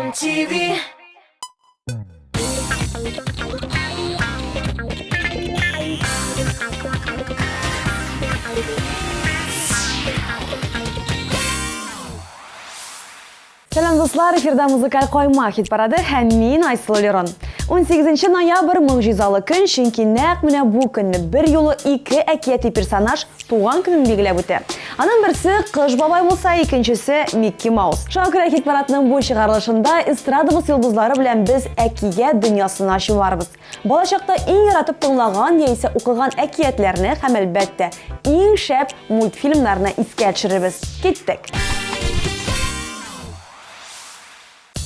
MTV. Selam dostlar, efirde muzikal koyma hit parады һәм мин Айсыл Лерон. 18 ноябрь мөгъҗизалы көн, чөнки нәкъ менә бу көнне бер юлы ике әкияти персонаж туган көнен билгеләп үтә. Аның берсе Кыш бабай булса, икенчесе Микки Маус. Шуңа күрә хит парадның бу чыгарылышында эстрадабыз йолдызлары белән без әкият дөньясына чуарбыз. Балачакта иң яратып тыңлаган яисә укыган әкиятләрне һәм әлбәттә иң шәп мультфильмнарны искә төшеребез. Киттек!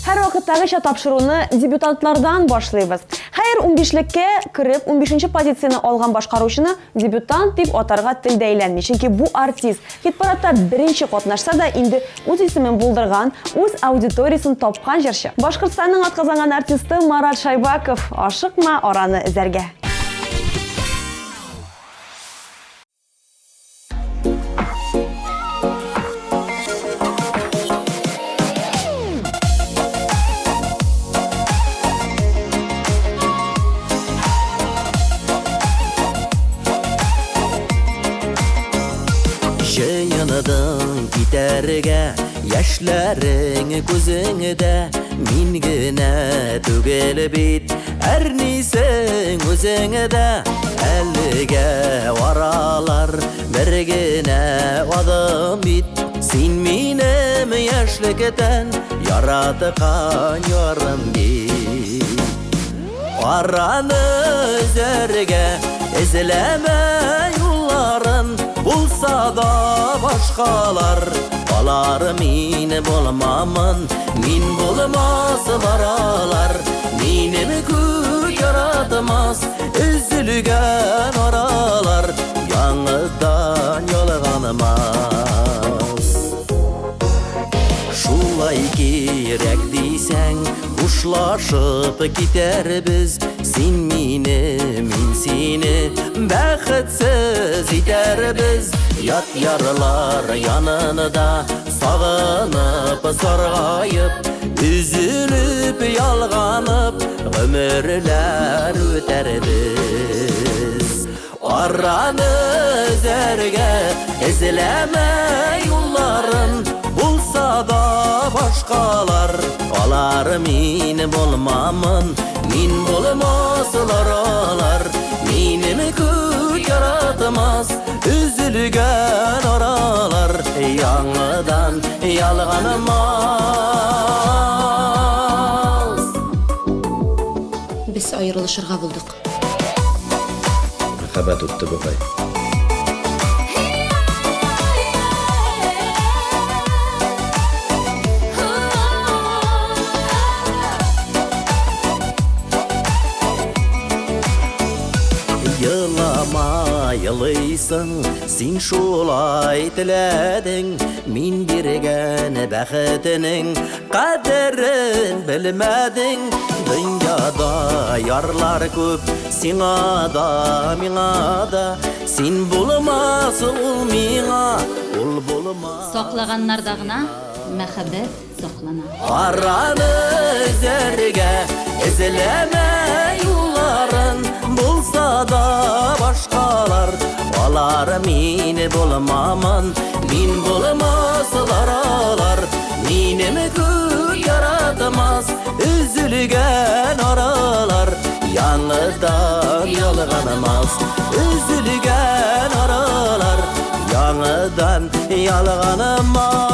Һәр вакыттагыча тапшыруны дебютантлардан башлыйбыз. Хәер, 15леккә кереп, 15нче позицияны алган башкаручыны дебютант дип атарга телдә әйләнми. Чөнки бу артист хит-парадта беренче катнашса да, инде үз исемен булдырган, үз аудиториясын тапкан җырчы. Башкортстанның атказанган артисты Марат Шайбаков, ашыкма араны эзәргә. Җыйындың китәргә, яшьләрең күзеңдә, мин генә түгел бит, әрнисең үзеңдә. Әлегә варалар, бер генә адым бит, син минем яшьлектән яраткан ярым бит. Араны эзәргә, эзләмә юлларын, булса да башкалар, алар мин булмамын, мин булмасылар алар, минем күк яратмас, üzülгән аралар, яңыдан ялганмас. Шулай кирәк дисәң, хушлашып китәрбез, син мине, мин сине, бәхетсез итәрбез. Ят ярлар янында, сагынып саргайып, üzülүп ялганып, гомерләр үтәрбез. Араны эзәргә, эзләмә юлларын, булса да башкалар, алар мин булмамын, мин булмасылар алар, минем күк яратмас, üzülгән аралар, яңыдан ялганмас. Без аерылышырга булдык. Мәхәббәт үтте бугай. Елама елыйсың, син шулай теләдең, мин биргән бәхетенең кадерен белмәдең. Дөньяда ярлар күп, сиңа да, миңа да, син булмас ул миңа, ул булмас. Саклаганнарда гына мәхәббәт саклана. Араны эзәргә, эзләмә юлларын, булса да башкалар, алар мин булмамын, мин булмасылар алар, минем күк яратмас, üzülгән аралар, яңыдан ялганмас, üzülгән аралар, яңыдан ялганмас.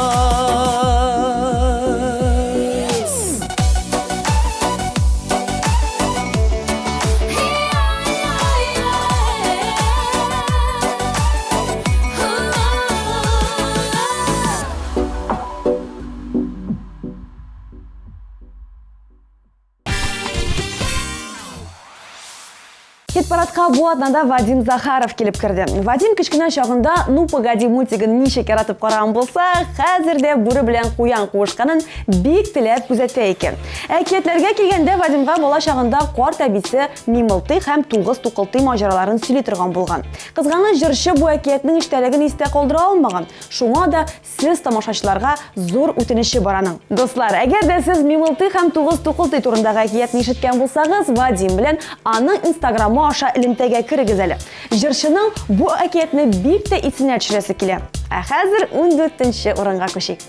Хит-парадқа бу атнада Вадим Захаров келіп кірді. Вадим кішкене шағында «Ну, погоди» мультигін неше кератып қараған болса, қазірде бүрі білен қуян қуышқанын бек тілеп күзетті екен. Әкиетлерге келгенде Вадимға бола шағында қор тәбесі мимылты һәм туғыз туқылты мажараларын сөйлей тұрған болған. Қызғаны жыршы bu әкиетнің іштәлігін есте қолдыра алмаған. Шуңа да сіз тамашашыларға зор үтініші бараның. Достар, әгер де сіз мимылты һәм туғыз туқылты турындағы әкиетні ишеткән болсағыз, Вадим білен аның инстаграмы аша илемтәгә кірігіз әлі. Жыршының bu әкиетні бик тә исенә төшерәсе килә. Ә хәзер 14-нче урынга күчик.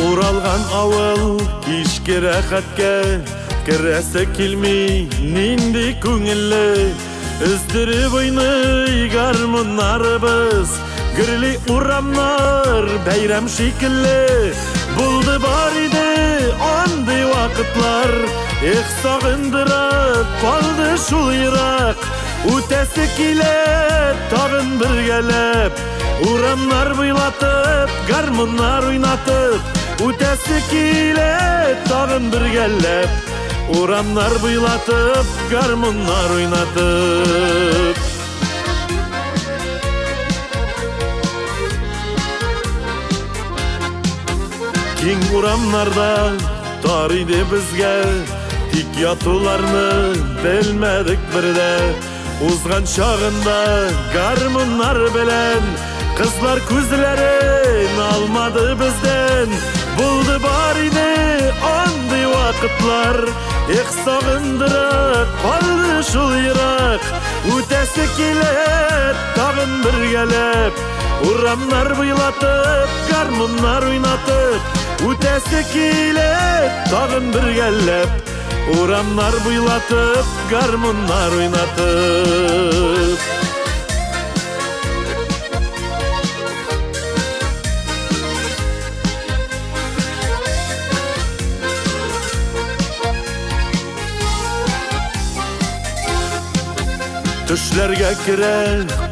Уралган авыл кичке рәхәткә керәсе килми нинди күңелле өздереп уйный гармуннарыбыз гөрли урамнар бәйрәм шикелле булды бар иде андый вакытлар эх сагындырып калды шул ерак үтәсе килә тагын бергәләп урамнар буйлатып гармуннар уйнатып үтәсе килә тагын бергәләп урамнар буйлатып гармуннар уйнатып киң урамнарда тар иде безгә тик ятуларны белмәдек бердә узган чагында гармуннар белән кызлар күзләрен алмады бездән булды бар иде андый вакытлар эх сагындырып калды шул ерак үтәсе килә тагын бергәләп урамнар буйлатып гармуннар уйнатып үтәсе килә тагын бергәләп урамнар буйлатып гармуннар уйнатып Төшләргә керә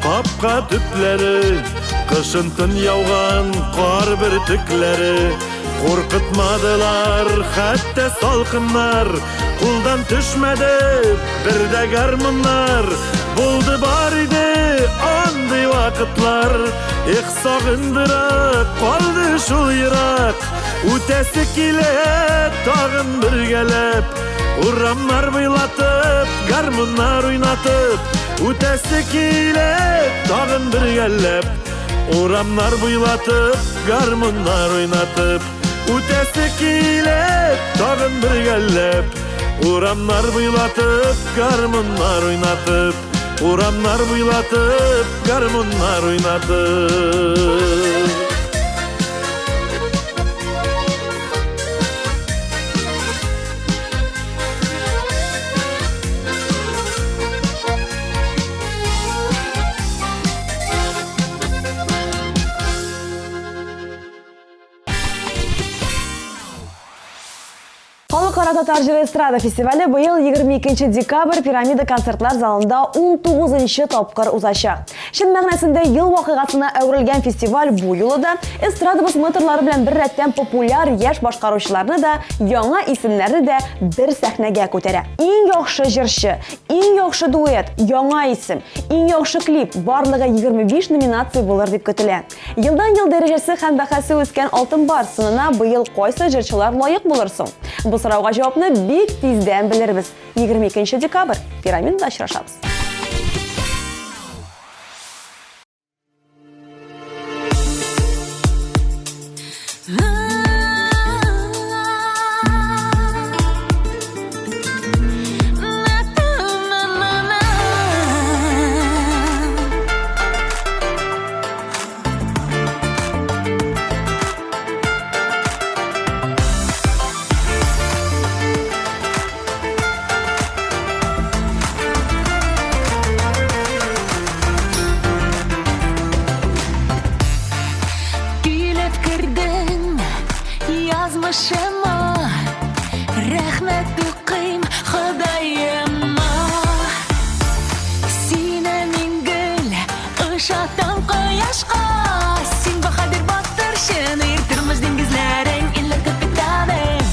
капка төпләре кышын-тын яуган кар бөртекләре куркытмадылар хәтта салкыннар кулдан төшмәде бер дә гармуннар булды бар иде андый вакытлар эх сагындыра калды шул ерак үтәсе килә тагын бергәләп урамнар буйлатып гармуннар уйнатып үтәсе килә тагын бергәләп урамнар буйлатып гармуннар уйнатып үтәсе килә тагын бергәләп урамнар буйлатып гармуннар уйнатып урамнар буйлатып гармуннар уйнатып Халыкара татар җыры эстрада фестивале быел 22 декабрь Пирамида концертлар залында 19-нчы тапкыр узачак. Чын мәгънәсендә ел вакыйгасына әверелгән фестиваль бу юлы да эстрадабыз моторлары белән бер рәттән популяр яшь башкаручыларны да, яңа исемнәрне дә бер сәхнәгә күтәрә. Иң яхшы җырчы, иң яхшы дуэт, яңа исем, иң яхшы клип барлыгы 25 номинация булыр дип көтелә. Елдан-ел дәрәҗәсе һәм бәһасе үскән алтын бар сынына быел кайсы җырчылар лаек булыр соң? Бу сорауга җавапны бик тиздән белербез. 22 декабрь Пирамидада очрашабыз. Шаттан кояшка син баһадир батырчын иртирмиз диңгизләрең иллер капитаным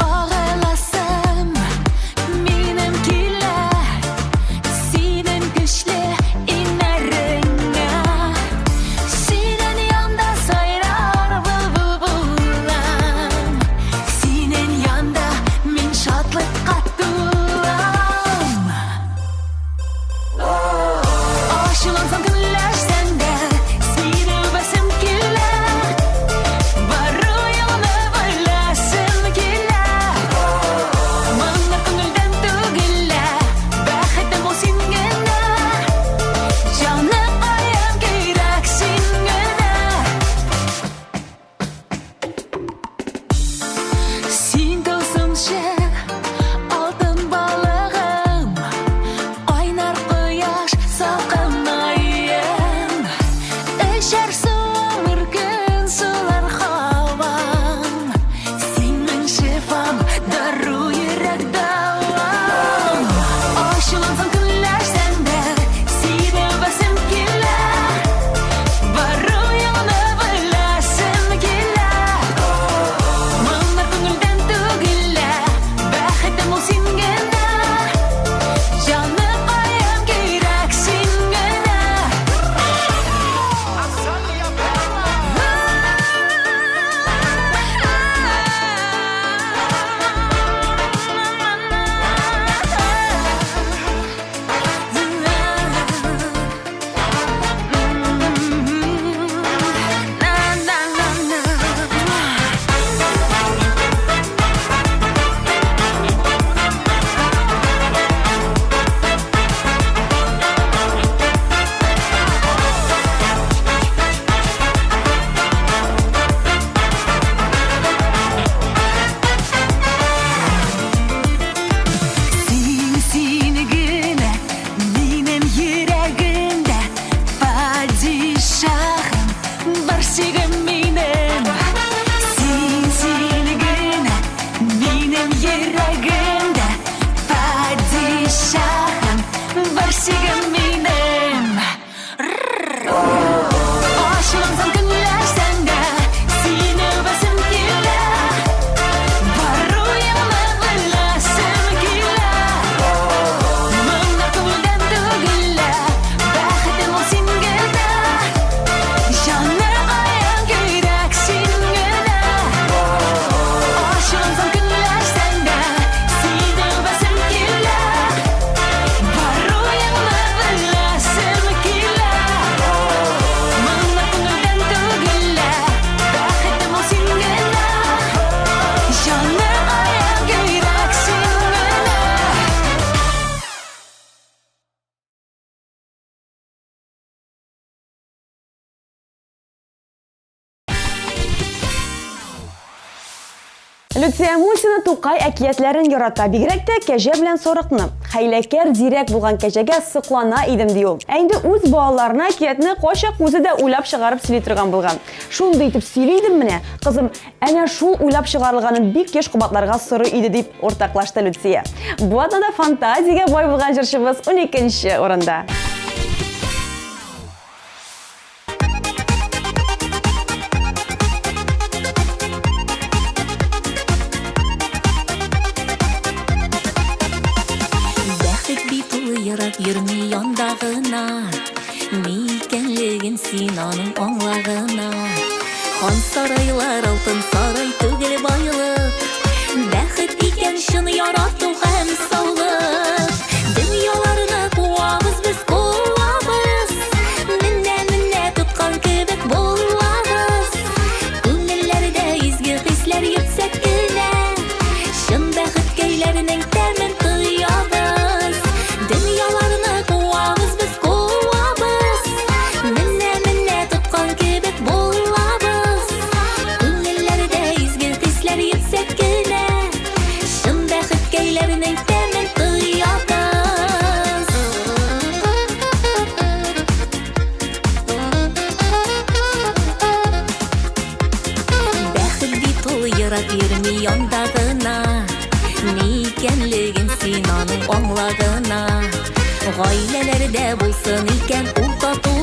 Кагаласым минем килә синең көчле иннәреңә Синең янда сайрар булбулам Синең янда мин шатлыкка тулам Ашылансам күлләшсәң дә сине үбәсем килә Бару юлны беләсем килә Моңны күңелдән түгеллә бәхетем ул син генә Җаным аям кирәк син генә Син тылсымчы алтын балыгым Айнар кояш салкынайым Эчәр суыр көн сулар һавам Синең шифам дару йөрәк давам Ачылансам күлләшсәң дә сине үбәсем килә Бару юлны беләсем килә Моңны күңелдән түгеллә бәхетем ул син генә Җаным аям кирәк син генә Син генә минем йөрәгемдә падишаһым барсигым минем Син генә минем йөрәгемдә падишаһым барсигым минем Ачылансам күңләшсәң дә сине үбәсем килә Бару юлны беләсем килә Моңны күңелдән түгеллә бәхетем ул син генә Җаным аям кирәк син генә Ачылансам күңләшсәң дә сине үбәсем килә Бару юлны беләсем килә Моңны күңелдән түгеллә бәхетем ул син генә Җаным аям кирәк син генә Люция Мусина Тукай әкиятләрен ярата, бигрәк тә кәҗә белән сарыкны. Хәйләкәр зирәк булган кәҗәгә соклана идем ди ул. Әнде үз балаларына әкиятне качак үзе дә уйлап чыгарып сөйли торган булган. Шундый итеп сөйли идем менә, кызым, әнә шул уйлап чыгарылганын бик еш кабатларга сорый иде дип ортаклашты Люция. Бу атнада фантазиягә бай булган җырчыбыз 12нче урында. Бәхет бит ул ерак йөрми яндагына Ни икәнлеген син аның аңлагына Хан сарайлар алтын сарай түгел байлык Бәхет икән шын ярату һәм саулык Дөньяларны куабыз без кулабыз Менә тоткан кебек булабыз Күңелләрдә изге хисләр йөксәк кенә Шын бәхеткәйләрнең тәмен тоябыз Дөньяларны куабыз без кулабыз Менә тоткан кебек булабыз Күңелләрдә изге хисләр йөксәк кенә Шын бәхеткәйләрнең тәмен тоябыз Бәхет бит ул ерак йөрми яндагына Ни икәнлеген син аның аңлагына Гаиләләрдә булсын икән ул тату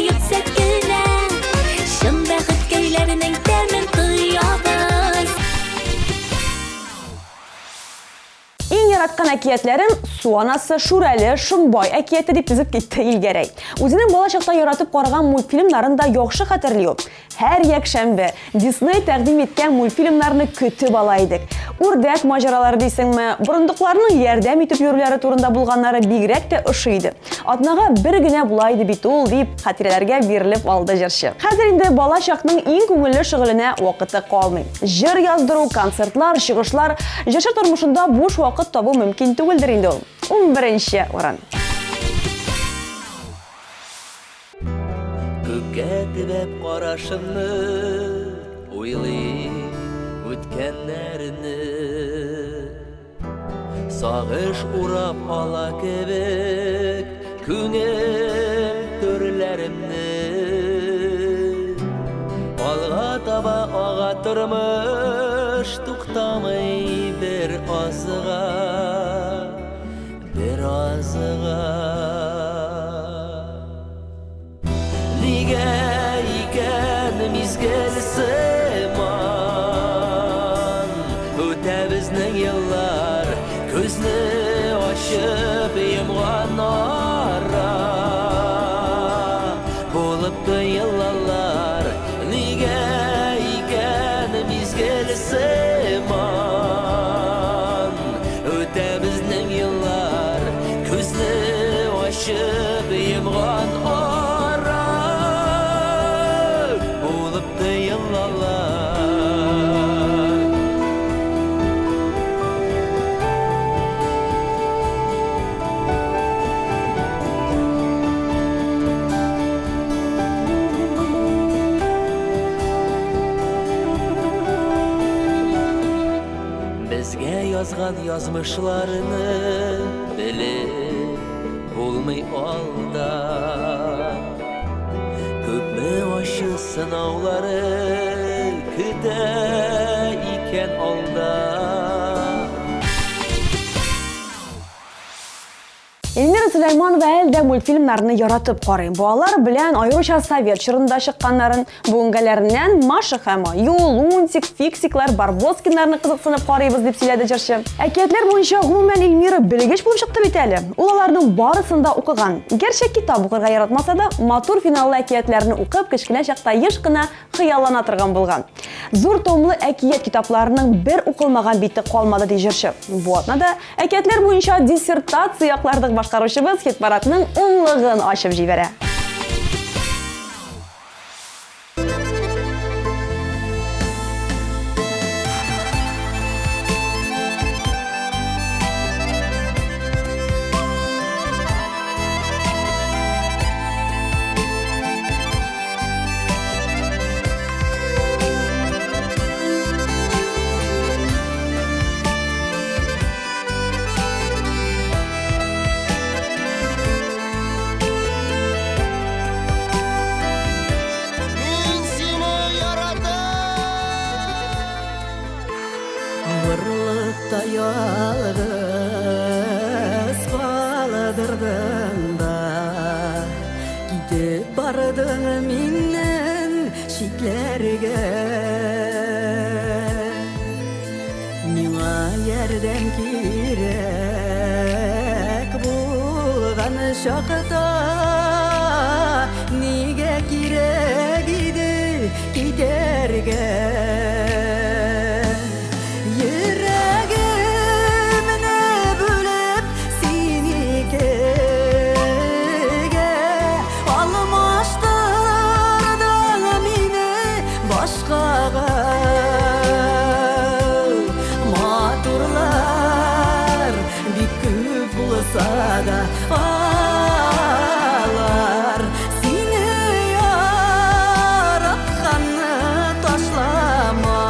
yüksek güne Şın bәхет көйләренең тәмен тоябыз Иң яраткан әкиятләрен Су анасы, Шүрәле, Шымбай әкияте дип тизеп китте Илгәрәй. Үзенең балачакта яратып караган мультфильмнарын да яхшы хәтерли ул. Һәр якшәмбе Disney тәкъдим иткән мультфильмнарны көтеп ала идек. Үрдәк маҗаралары дисеңме, бурындыкларның ярдәм итеп йөрүләре турында булганнары бигрәк тә ошый иде. Атнага бер генә була иде бит ул дип хатирәләргә бирелеп алды җырчы. Хәзер инде балачакның иң күңелле шөгыленә вакыты калмый. Җыр яздыру, концертлар, чыгышлар, җырчы тормышында буш вакыт табу мөмкин түгелдер инде ул. 11-нче урын. Күккә төбәп карашымны уйлыйм үткәннәрне Сагыш урап ала кебек күңел төрләремне Алга таба ага тормыш туктамый бер азыга Нигә икән мизгел сыман Үтә безнең еллар Күзне ачып йомган ара Булып тыелалар Нигә икән мизгел сыман Үтә безнең еллар Күзне ачып йомган ара Булып тыелалар Безгә язган язмышларны белеп булмый алда Күпме ачы сынаулары көтә икән алда Эльмира Сөләйманова әлдә мультфильмнарны яратып карый. Балалар белән аеруча Совет чорында чыкканнарын, бүгенгеләреннән Маша һәм Аю, Лунтик, Фиксиклар, Барбоскиннарны кызыксынып карыйбыз дип сөйләде җырчы. Әкиятләр буенча гомумән Эльмира белгеч булып чыкты бит әле. Ул аларның барысын да укыган. Гәрчә китап укырга яратмаса да, матур финаллы әкиятләрне укып, кечкенә чакта еш кына хыяллана торган булган. Зур томлы әкият китапларының бер укылмаган бите калмады ди җырчы. Бу атнада әкиятләр буенча диссертация яклардык башкаручыбыз хит-парадның унлыгын ачып җибәрә. Авырлыкта ялгыз калдырдың да Китеп бардың миннән читләргә Миңа ярдәм кирәк булган чакта Нигә кирәк иде китәргә Da ağlar seni yaratkanı taşlama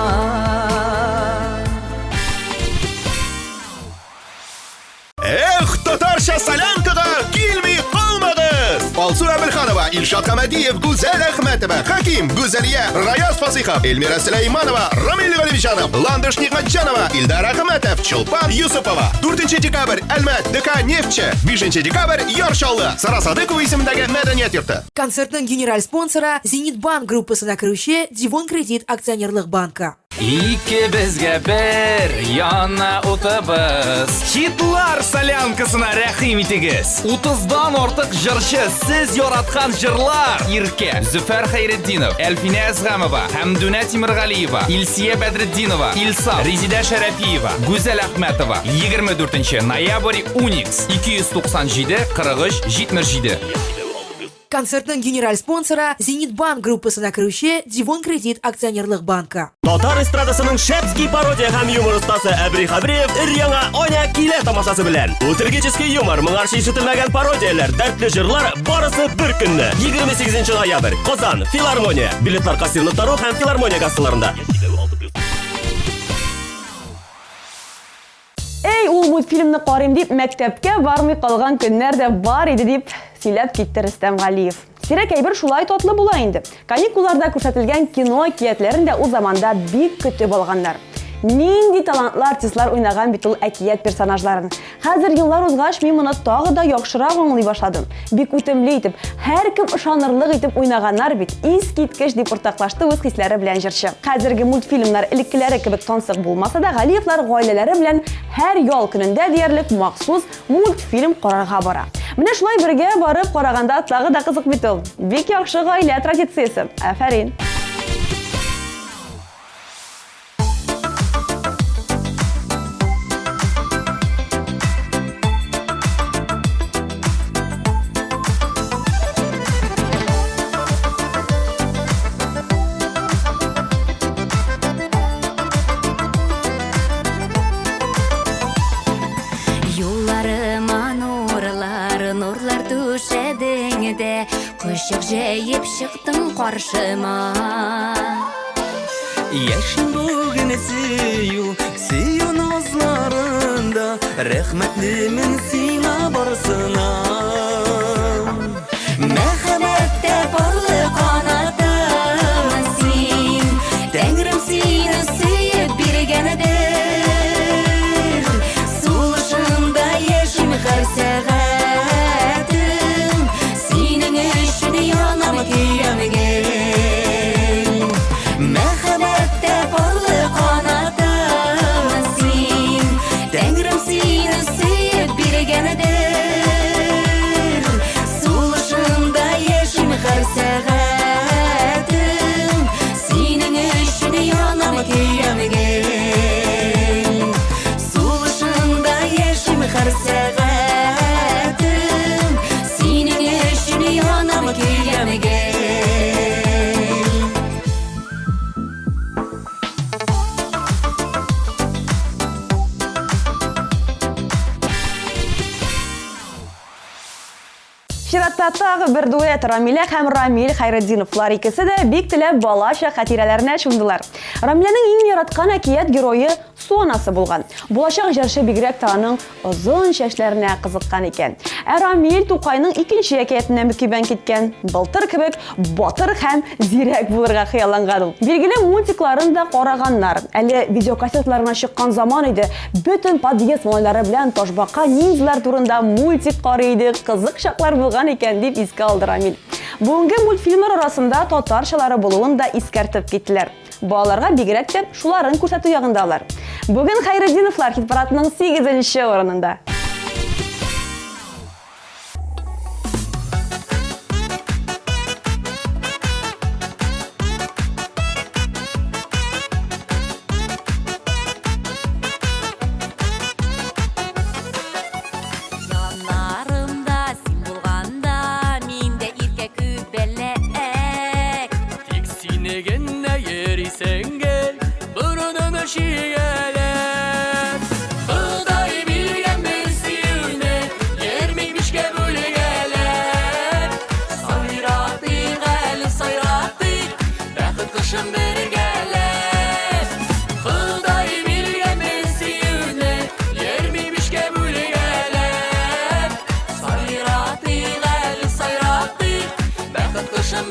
Tatarcha Salyankaga kelmey qolmadingiz. Olsun Abilxonova, Ilshod Dilshod Hamadiyev, Guzal Akhmatova, Hakim, Guzaliya, Rayos Fasihov, Elmira Sulaymanova, Ramil G'olibjanov, Landosh Niqatjanova, Ildar Ahmatov, Chulpan Yusupova. 4 dekabr Almat DK Neftchi, 5 dekabr Yorsholli, Sarasadıkov ismidagi madaniyat yurti. Konsertning general sponsori Zenit Bank gruppasida kiruvchi Divon Kredit aksionerlik banki. İki bizge bir yana otobüs. Hitlar salyankasına rahim itigiz. 30'dan ortiq jırşı siz yoratgan jırlar. İrke, Züfer Hayreddinov, Elfine Azgamova, Hamduna Timirgaliyeva, İlsiye Bedreddinova, İlsa, Rezida Sharapiyeva, Güzel Ahmetova. 24 noyabr Unix 297 43 77. Konsertning general sponsori Zenit Bank gruppasida kiruvchi Divon Kredit aksionerlik banki. Tatar estradasining Shepskiy parodiya ham yumor ustasi Abri Xabriyev ir-yangi Onya Kile tomoshasi bilan o'tirgichskiy yumor, ming'arshi eshitilmagan parodiyalar, dardli jirlar barisi bir kunni 28 noyabr Qozon Filarmoniya. Biletlar kassirliklari ham Filarmoniya kassalarida. Ey, ул мультфильмni qarayim deb maktabga bormay qolgan kunlarda bor edi deb сөйләп китте Рөстәм Галиев. Сирәк әйбер шулай татлы була инде. Каникулларда күрсәтелгән кино әкиятләрен дә ул заманда бик көтеп алганнар. Нинди талантлы артистлар уйнаган бит ул әкият персонажларын. Хәзер еллар узгач мин моны тагы да яхшырак аңлый башладым. Бик үтемле итеп, һәркем ышанырлык итеп уйнаганнар бит. Искиткеч дип уртаклашты үз хисләре белән җырчы. Хәзерге мультфильмнар элеккеләре кебек тансык булмаса да, Галиевлар гаиләләре белән һәр ял көнендә диярлек махсус мультфильм карарга бара. Менә шулай бергә барып караганда тагы да кызык бит ул. Бик яхшы гаилә традициясе. Афәрин. Кышык жайып шықтың қаршыма. Яшын бүгін сүйу назларында, рәхмәтлімін сиңа барсына. Мәхәббәттә барлы қанатым син, Тәңрем сине сөйіп бергәнедер. Сулышында яшим һәр сәгать. Мәхәббәттә барлы канатым син, Тәңрем сине сөйеп биргәнедер. Сулышында яшим һәр сәгатем, синең өчен янам көйәмгә. Сулышында яшим һәр сәгатем, синең өчен янам көйәмгә. Чиратта тагы бер дуэт Рамилә һәм Рамил Хайретдиновлар икесе дә бик теләп балача хатирәләренә чумдылар. Рамиләнең иң яраткан әкият герое Су анасы булган. Булачак җырчы бигрәк тә аның озын чәчләренә кызыккан икән. Ә Рамил Тукайның икенче әкиятенә мөкибән киткән. Былтыр кебек батыр һәм зирәк булырга хыялланган ул. Билгеле мультикларын да караганнар. Әле видеокассетларына чыккан заман иде. Бөтен подъезд малайлары белән Ташбака ниндиләр турында мультик карый иде. Кызык чаклар булган икән дип искә алды Рамил. Бүгенге мультфильмнар арасында татарчалары булуын да искәртеп киттеләр. Балаларга бигрәк тә шуларын күрсәтү ягындалар. Бүген Хайретдиновлар хит-парадының 8-нче урынында.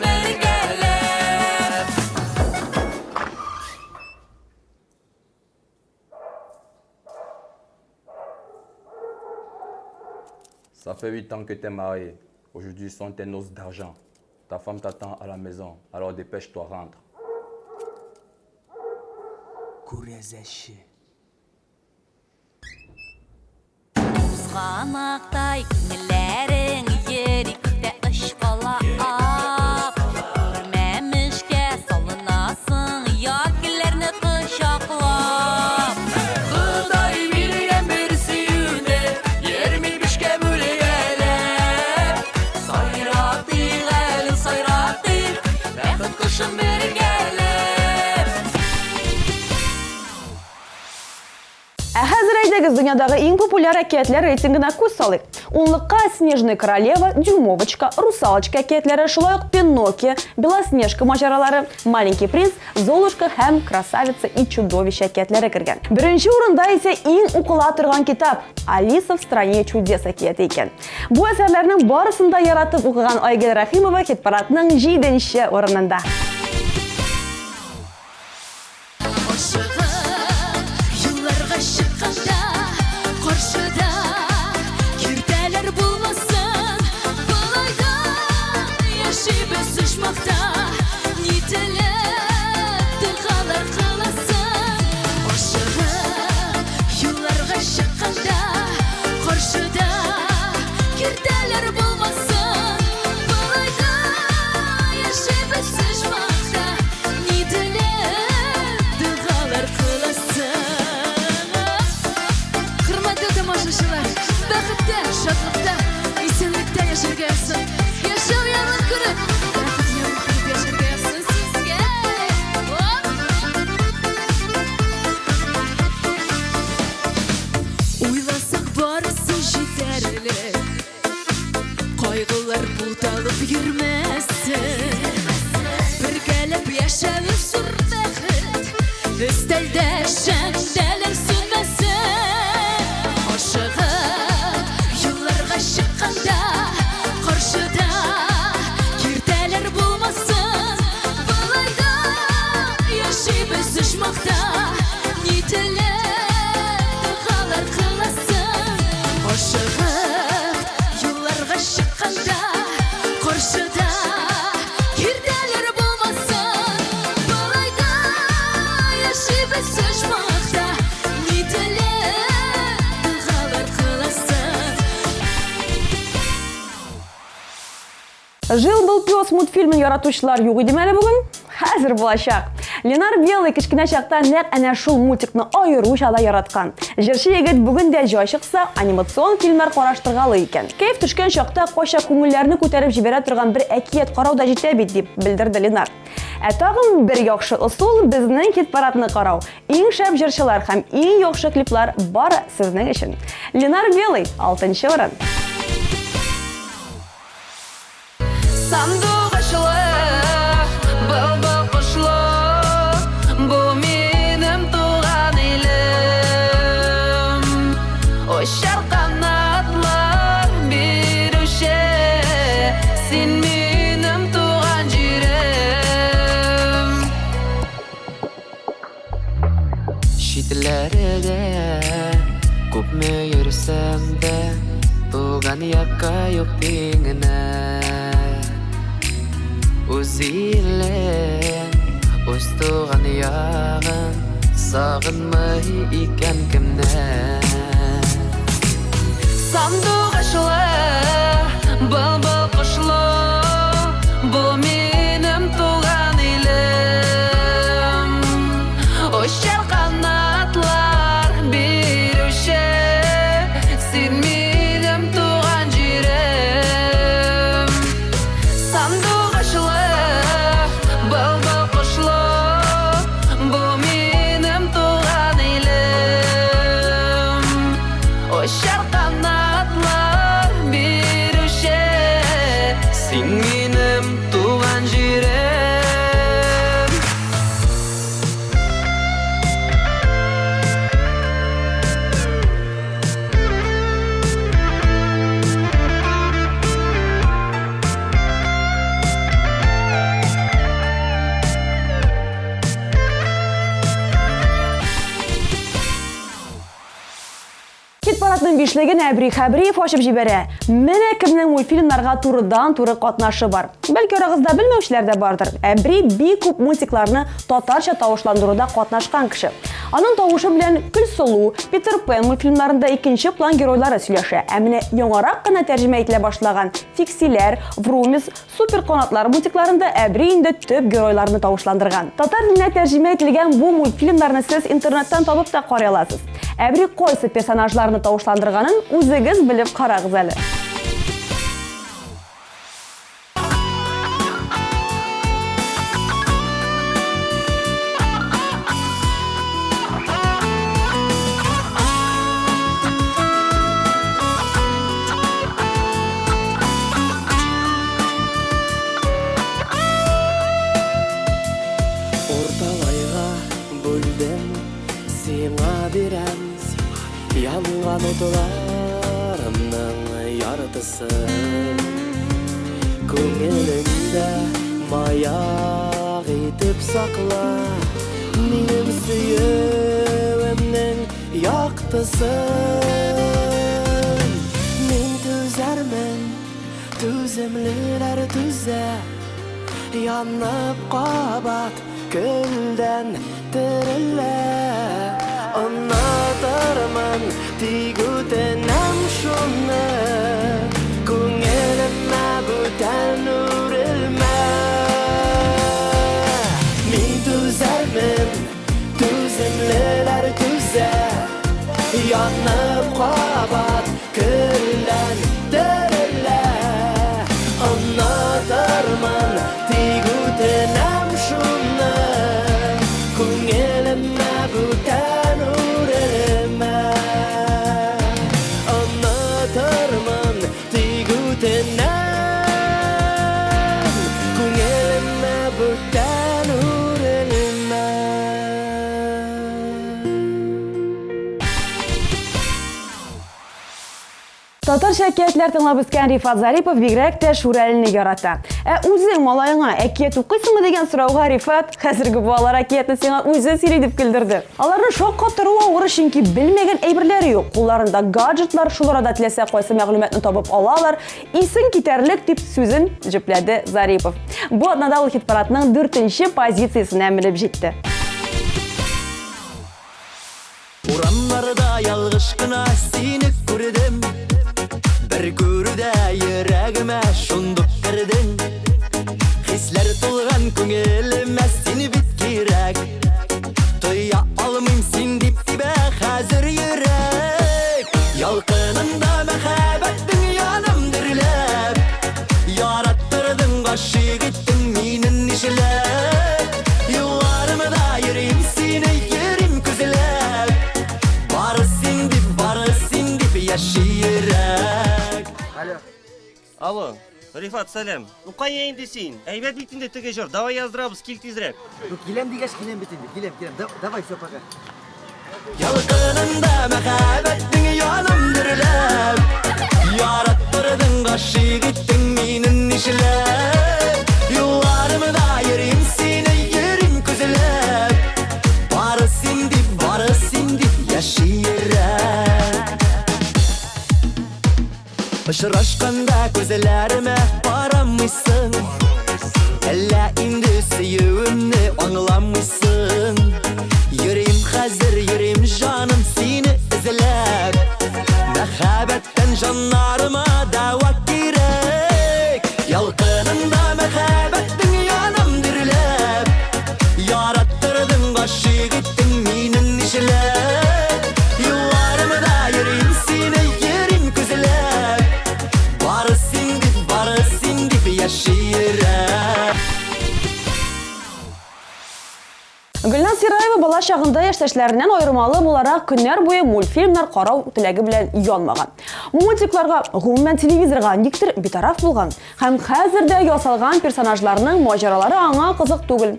бергәләп. Ça fait 8 ans que t'es marié. Aujourd'hui sont tes noces d'argent. Ta femme t'attend à la maison. Alors dépêche-toi, rentre. Күрәзәші. Узганактай күңелләрең ерикте ышкала ак. Күрмәмешкә салынасың якиләрне кочаклап. Құдай биргән бер сөюне, ерми бишкә бүлгәләп. Сайратыйк әле сайратыйк, бәхет кошын бергәләп. Ә хәзер әйдәгез дөньядагы иң популяр әкиятләр рейтингына күз салыйк. Унлыкка Снежная королева, Дюймовочка, Русалочка әкиятләре, шулай ук Пиноккио, Белоснежка маҗаралары, Маленький принц, Золушка һәм Красавица и чудовище әкиятләре кергән. Беренче урында исә иң укыла торган китап Алиса в стране чудес әкияте икән. Бу әсәрләрнең барысын да яратып укыган Айгөл Рәхимова хит-парадның 7нче урынында. Юлларга чыкканда каршыда киртәләр булмасын. Болайда яшибез ушмакта, ни теләп дулкалар кыласың. Ашыгып юлларга чыкканда каршыда киртәләр булмасын. Болайда яшибез ушмакта, ни теләп дулкалар кыласың. Hürmetli tamaşaçılar, бәхеттә, шатлыкта, исәнлектә яшәргә язсын. Яшәү яңа күреп, бәхет яңа күреп яшәргә язсын сезгә. Уйласак барысы җитәрлек, кайгылар буталып йөрмәсен. Бергәләп яшәү зур бәхет, өстәлдә шәмдәләр сүнмәсен. Ашыгып юлларга чыкканда каршыда киртәләр булмасын. Болайда яшибез ушмакта, ни теләп дулкалар кыласың. Ашыгып юлларга чыкканда каршыда киртәләр булмасын. Болайда яшибез ушмакта, ни теләп дулкалар кыласың. Жил-был пес мультфильмын яратучылар юк иде әле бүген? Хәзер булачак. Ленар Белый кичкенә чакта нәкъ әнә шул мультикны аеруча да яраткан. Җырчы егет бүген дә җай чыкса, анимацион фильмнар караштыргалы икән. Кайф төшкән чакта кайча күңелләрне күтәреп җибәрә торган бер әкият карау да җитә бит дип белдерде Ленар. Ә тагын бер яхшы ысул безнең хит-парадны карау. Иң шәп җырчылар һәм иң яхшы клиплар бары сезнең өчен. Ленар Белый 6нчы урын. Сандук ачлы, былбыл кошлы, бу минем туган илем. Очар канатлар бирүче, син минем туган җирем. Шитләргә күпме йөрсәм дә, туган якка юк диңгенә. Үзилен, үз туган ягын, сагынмый икән кемнән. Сандук ачлы, былбыл кошлы, бу минем туган илем. Очар канатлар бирүче, син минем туган җирем. Сандук ачлы, былбыл кошлы, бу минем туган илем. Очар канатлар бирүче, белән бишлеген Әбри Хәбриев ачып җибәрә. Менә кемнең мультфильмнарга турыдан-туры катнашы бар. Бәлки арагызда белмәүчеләр дә бардыр. Әбри бик күп мультикларны татарча тавышландыруда катнашкан кеше. Аның тавышы белән Гөлсылу, Питер Пен мультфильмнарында икенче план геройлары сөйләшә. Ә менә яңарак кына тәрҗемә ителә башлаган Фиксиләр, Врумис, Супер канатлар мультикларында Әбри инде төп геройларны тавышландырган. Татар теленә тәрҗемә ителгән бу мультфильмнарны сез интернеттан табып та карый аласыз. Әбри кайсы персонажларны тавышландырганын үзегез белеп карагыз әле. Yangan otularımның яртысы Күңеліңдә маяк итеп сакла Минем сөюемнең яктысын Мин түзәрмен, түземлеләр түзә Янып кабат көлдән терелә Anlatırman tigutenem şunu Күңелемә бүтән үрелмә Мин түзәрмен, түземлеләр түзә Янып кабат көлдән терелә Anlatırman tigutenem şunu Күңелемә бүтән Татарча әкиятләр тыңлап үскән Рифат Зарипов бигрәк тә Шүрәлене ярата. Үзең малайыңа әкият укыйсыңмы дигән сорауга Рифат хәзерге балалар әкиятне сиңа үзе сөйли дип көлдерде. Аларның шаккатыруы авыр чөнки белмәгән әйберләре юк. Кулларында гаджетлар, шулар да теләсә кайсы мәгълүматны табып алалар. Исең китәрлек дип сүзен җөпләде Зарипов. Бу атнада ул хит-парадның 4нче позициясенә менеп җитте. Урамнарда ялгыш кына сине күрдем Бер күрүдә йөрәгемә шундук кердең Хисләр тулган күңелемә сине бит кирәк Тоя алмыйм син дип тибә хәзер йөрәк Ялкынында мәхәббәтең янам дөрләп Яраттырдың гашык иттең мине нишләп Юлларымда йөрим сине йөрим күзләп Бары син дип яширәк Алло, Рифат, сәлем. Кая инде син? Әйбәт бит инде теге җыр. Давай яздырабыз, кил тизрәк. Киләм дигәч киләм бит инде. Киләм. Давай все пока. Ялкынында мәхәббәтең янам дөрләп Яраттырдың гашык иттең мине нишләп Юлларымда йөрим сине йөрим күзләп Бары син дип яширәк Очрашканда күзләремә карамыйсың Әллә инде сөюемне аңламыйсың Йөрим хәзер, йөрим җаным сине эзләп Мәхәббәттән җаннарыма дәва кирәк Ялкынында мәхәббәтең янам дөрләп Яраттырдың гашык иттең мине нишләп Юлларымда йөрим сине йөрим күзләп Бары син дип яширәк Гөлназ Сираева бала чагында яшьтәшләреннән аермалы буларак көннәр буе мультфильмнар карау теләге белән янмаган. Мультикларга, гомумән телевизорга никтер битараф булган һәм хәзердә ясалган персонажларның маҗаралары аңа кызык түгел.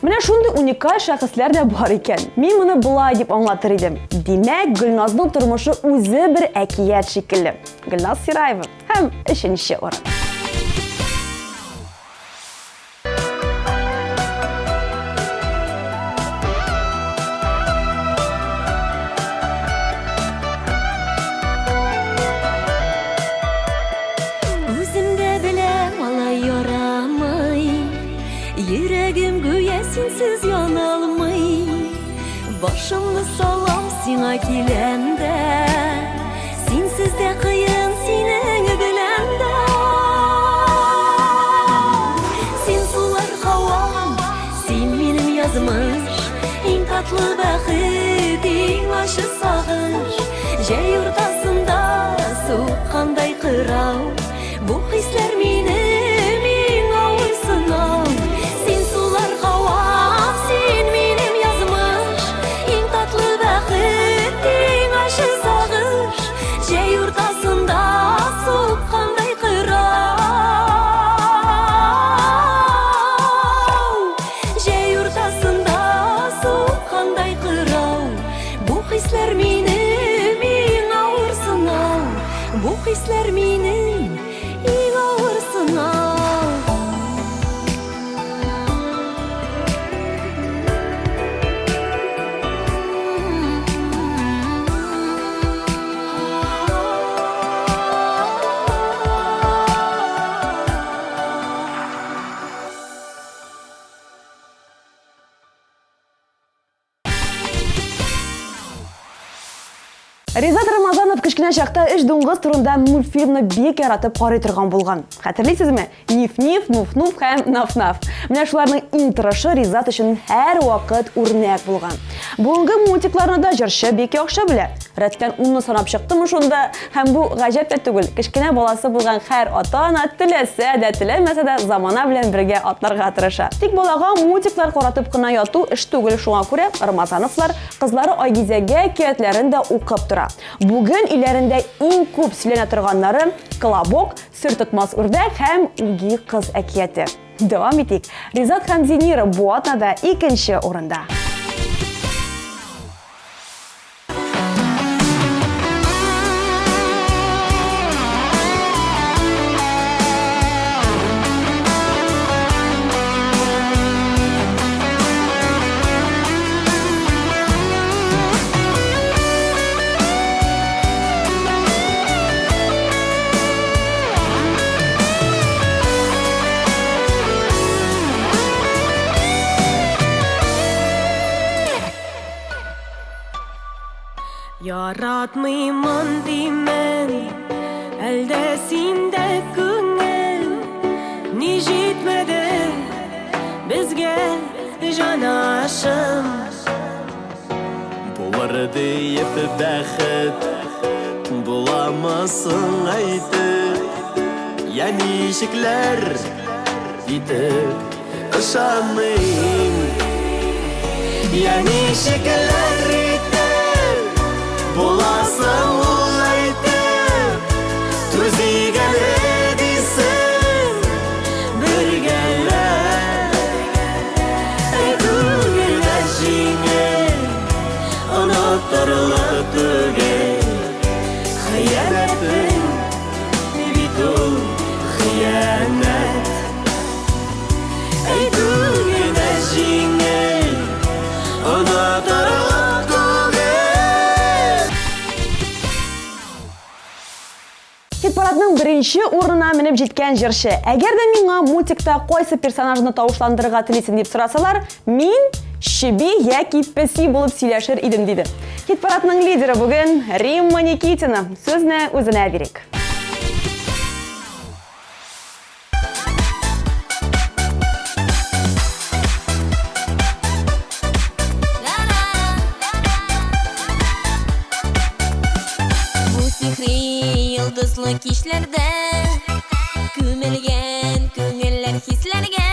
Менә шундый уникаль шәхесләр дә бар икән. Мин моны булай дип аңлатыр идем. Димәк, Гөлназның тормышы үзе бер әкият шикелле. Гөлназ Сираева һәм 3нче урын. Yüreğim güye sensiz yanılmay. Başımı salam sina kilende. Sensiz de kıyın senin bilende. Sen sular havam, sen benim yazmış. En tatlı bəxit, en aşı sağış. Jey yurdasında soğuqqanday qırav. Bu hisler benim en ağır sınav. Sen sular havam, sen benim yazmış. En tatlı bəxit, en aşı sağış. Jey yurdasında soğuqqanday qırav. Jey yurdasında soğuqqanday qırav. Bu hisler benim en ağır sınav. Bu hisler benim en ağır sınav. Ризат Рамазанов кішкене шақта үш дуңғыз турында мультфильмны бек яратып қарай тұрған болған. Хәтерлейсізме? Ниф-ниф, нуф-нуф һәм наф-наф. Менә шуларның интрошы Ризат өчен һәр вакыт үрнәк булган. Бүгенге мультикларны да җырчы бик яхшы белә. Рәттән 10-ны санап чыктым шунда, һәм бу гаҗәп тә түгел. Кішкене баласы булган һәр ата-ана теләсә дә, теләмәсә дә замана белән бергә атларга тырыша. Тик балага мультиклар каратып кына яту эш түгел, шуңа күрә Рамазановлар кызлары Айгизәгә киятләрен дә укып тора. Бүген иләрендә иң күп сөйләнә торганнары Колобок, Сер тотмас үрдәк һәм Үги кыз әкияте. Дәвам итик. Ризат һәм Зинира бу атнада 2нче урында. Яратмыймын димен, әлдә синдә күңел. Ни җитмәде безгә җанашым. Булыр диеп бәхет, буламасын әйтеп. Я ничекләр итеп ышанмыйм. Я ничекләр буласың ул әйтеп, түзигәне дисең, бергәләп. Күңелдә җиңел, онытырлык түгел. Хыянәтең бит ул хыянәт. Күңелдә җиңел, онытырлык. Хит-парадның беренче урынына менеп җиткән җырчы. Әгәр дә миңа мультикта кайсы персонажны тавышландырырга телисең дип сорасалар, мин Чеби яки Песи булып сөйләшер идем диде. Хит-парадның лидеры бүген Римма Никитина. Сүзне үзенә бирик. Йолдызлы кичләрдә күмелгән күңелләр хисләргә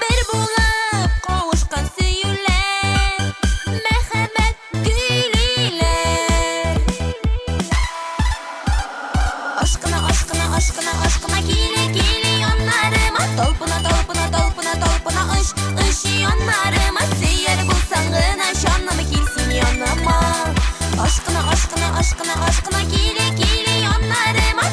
бер булып кавышкан сөюләр мәхәббәт көйлиләр. Ашкына ашкына ашкына ашкына киле киле яннарыма талпына талпына талпына талпына ыш яннарыма сөяр булсаң гына җаным килсен яныма. Ашкына ашкына ашкына ашкына киле киле яннарыма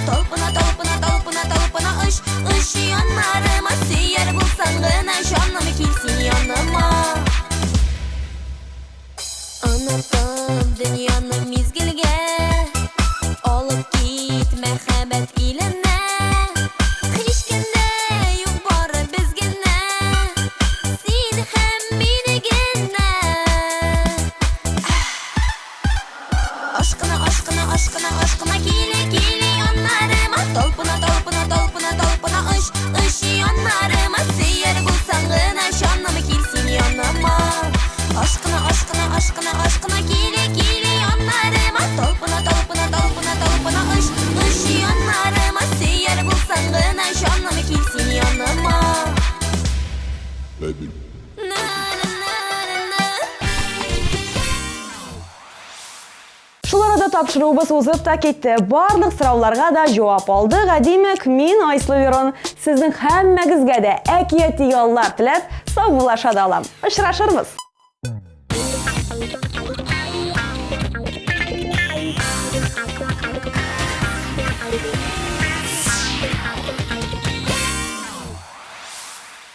Шул арада тапшыруыбыз узып та кетті. Барлык сорауларга да жауап алдык. Демек, мин Айсылу Лерон сезнең һәммәгезгә дә әкияти яллар теләп, сау булаша да алам. Очрашырбыз.